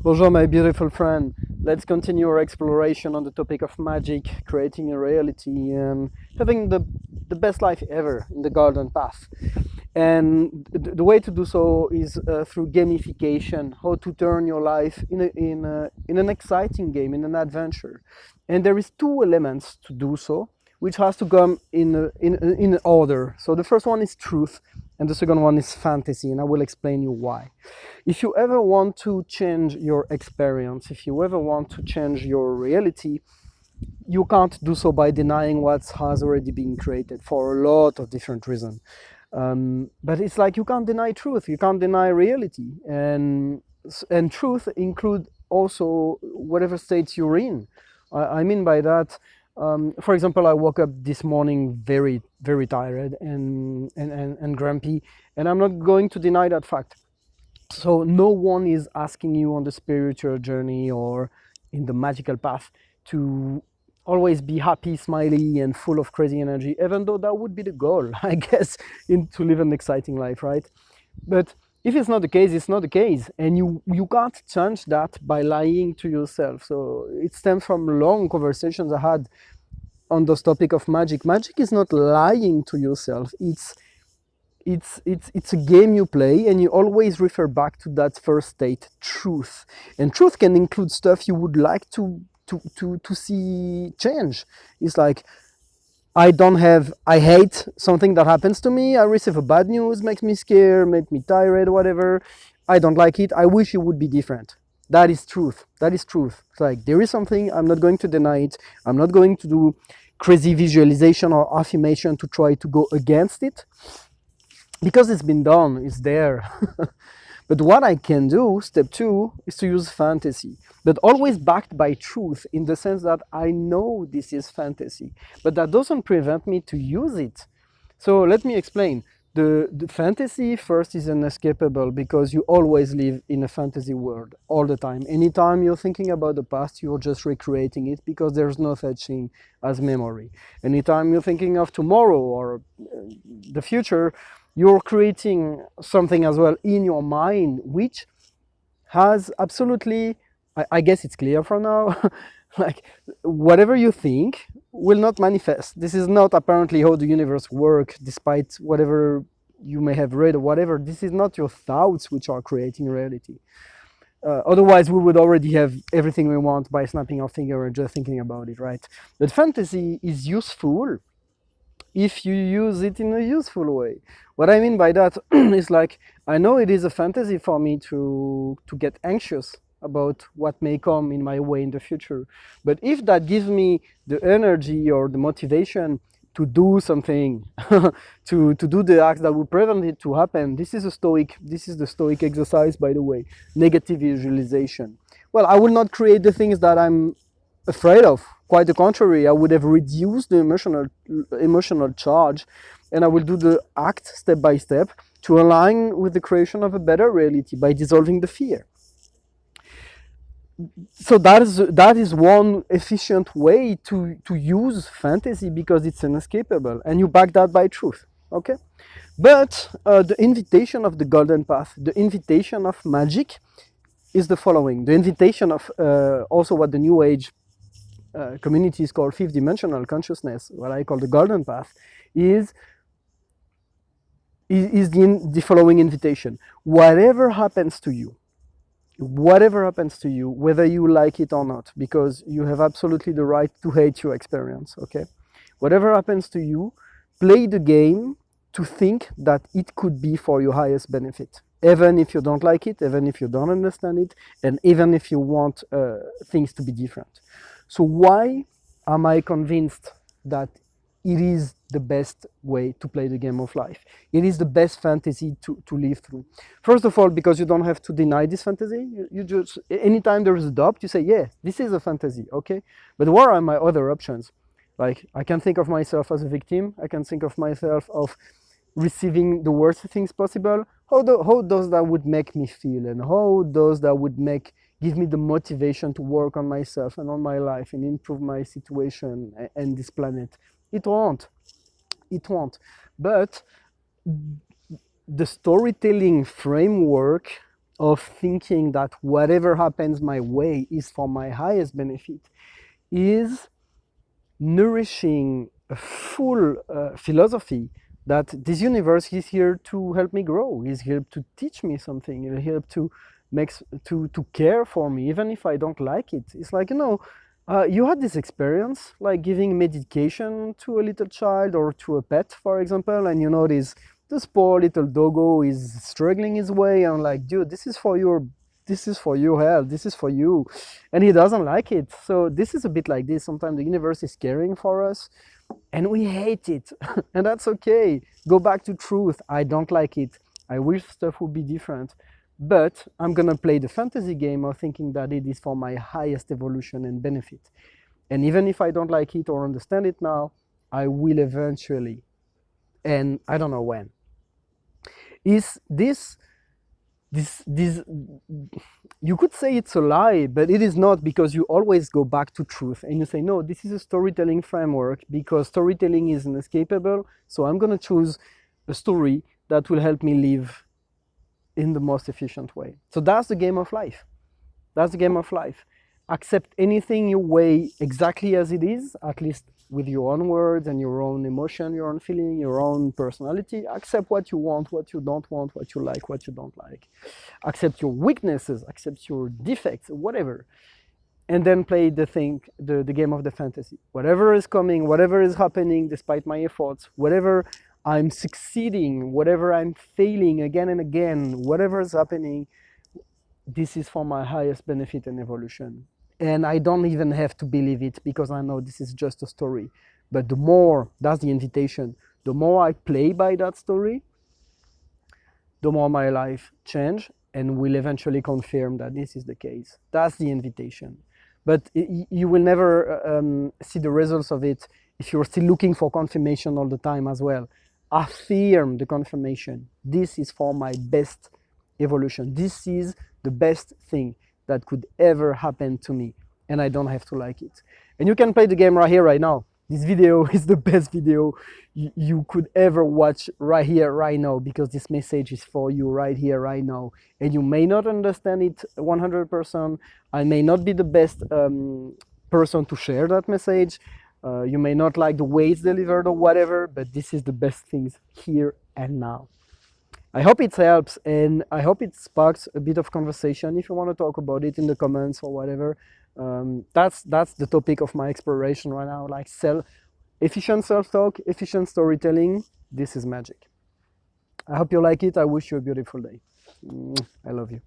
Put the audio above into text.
Bonjour, my beautiful friend. Let's continue our exploration on the topic of magic, creating a reality, and having the best life ever in the golden path. And the way to do so is through gamification, how to turn your life in an exciting game, in an adventure. And there is two elements to do so, which has to come in order. So the first one is truth, and the second one is fantasy, and I will explain you why. If you ever want to change your experience, if you ever want to change your reality, you can't do so by denying what has already been created for a lot of different reasons. But it's like you can't deny truth, you can't deny reality, and truth include also whatever state you're in. I mean by that, for example, I woke up this morning very, very tired and grumpy, and I'm not going to deny that fact. So no one is asking you on the spiritual journey or in the magical path to always be happy, smiley, and full of crazy energy, even though that would be the goal, I guess, to live an exciting life, right? But if it's not the case, it's not the case, and you can't change that by lying to yourself. So it stems from long conversations I had on this topic of magic. Magic is not lying to yourself. It's a game you play, and you always refer back to that first state, truth. And truth can include stuff you would like to see change. It's like, I hate something that happens to me. I receive a bad news, makes me scared, makes me tired, whatever. I don't like it. I wish it would be different. That is truth. That is truth. It's like, there is something, I'm not going to deny it. I'm not going to do crazy visualization or affirmation to try to go against it, because it's been done, it's there. But what I can do, step two, is to use fantasy, but always backed by truth, in the sense that I know this is fantasy, but that doesn't prevent me to use it. So let me explain. The fantasy first is inescapable, because you always live in a fantasy world all the time. Anytime you're thinking about the past, you're just recreating it, because there's no such thing as memory. Anytime you're thinking of tomorrow or the future, you're creating something as well in your mind, which has absolutely, I guess it's clear for now, like, whatever you think will not manifest. This is not apparently how the universe works, despite whatever you may have read or whatever. This is not your thoughts which are creating reality. Otherwise, we would already have everything we want by snapping our finger and just thinking about it, right? But fantasy is useful if you use it in a useful way. What I mean by that is, like, I know it is a fantasy for me to get anxious about what may come in my way in the future. But if that gives me the energy or the motivation to do something, to do the acts that will prevent it to happen, this is the stoic exercise, by the way, negative visualization. Well, I will not create the things that I'm afraid of. Quite the contrary, I would have reduced the emotional charge, and I will do the act step by step to align with the creation of a better reality by dissolving the fear. So that is one efficient way to use fantasy, because it's inescapable, and you back that by truth. Okay, but the invitation of the golden path, the invitation of magic, is the following. The invitation of also what the New Age communities call fifth dimensional consciousness, what I call the golden path, is the following invitation. Whatever happens to you, whether you like it or not, because you have absolutely the right to hate your experience, okay? Whatever happens to you, play the game to think that it could be for your highest benefit, even if you don't like it, even if you don't understand it, and even if you want things to be different. So why am I convinced that it is the best way to play the game of life? It is the best fantasy to live through. First of all, because you don't have to deny this fantasy. You just, anytime there is a doubt, you say, yeah, this is a fantasy, okay? But what are my other options? Like, I can think of myself as a victim. I can think of myself of receiving the worst things possible. How does that would make me feel, and how does that would give me the motivation to work on myself and on my life and improve my situation and this planet? It won't. But the storytelling framework of thinking that whatever happens my way is for my highest benefit is nourishing a full philosophy that this universe is here to help me grow, is here to teach me something, is here to to care for me, even if I don't like it. It's like, you had this experience, like giving medication to a little child or to a pet, for example, and this poor little doggo is struggling his way. I'm like, dude, this is for your health, this is for you, and he doesn't like it. So this is a bit like this. Sometimes the universe is caring for us and we hate it and that's okay. Go back to truth. I don't like it. I wish stuff would be different, but I'm gonna play the fantasy game of thinking that it is for my highest evolution and benefit. And even if I don't like it or understand it now, I will eventually, and I don't know when. Is this you could say it's a lie, but it is not, because you always go back to truth and you say, no, this is a storytelling framework because storytelling is inescapable, so I'm going to choose a story that will help me live in the most efficient way. So that's the game of life. That's the game of life. Accept anything your way exactly as it is, at least with your own words and your own emotion, your own feeling, your own personality. Accept what you want, what you don't want, what you like, what you don't like. Accept your weaknesses, accept your defects, whatever. And then play the game of the fantasy. Whatever is coming, whatever is happening, despite my efforts, whatever I'm succeeding, whatever I'm failing again and again, whatever is happening, this is for my highest benefit and evolution. And I don't even have to believe it, because I know this is just a story. But the more, that's the invitation, the more I play by that story, the more my life change and will eventually confirm that this is the case. That's the invitation. But you will never see the results of it if you're still looking for confirmation all the time as well. Affirm the confirmation. This is for my best evolution. This is the best thing that could ever happen to me, and I don't have to like it. And you can play the game right here, right now. This video is the best video you could ever watch right here, right now, because this message is for you right here, right now. And you may not understand it 100%. I may not be the best person to share that message. You may not like the way it's delivered or whatever, but this is the best things here and now. I hope it helps, and I hope it sparks a bit of conversation. If you want to talk about it in the comments or whatever, that's the topic of my exploration right now. Like efficient self-talk, efficient storytelling. This is magic. I hope you like it. I wish you a beautiful day. I love you.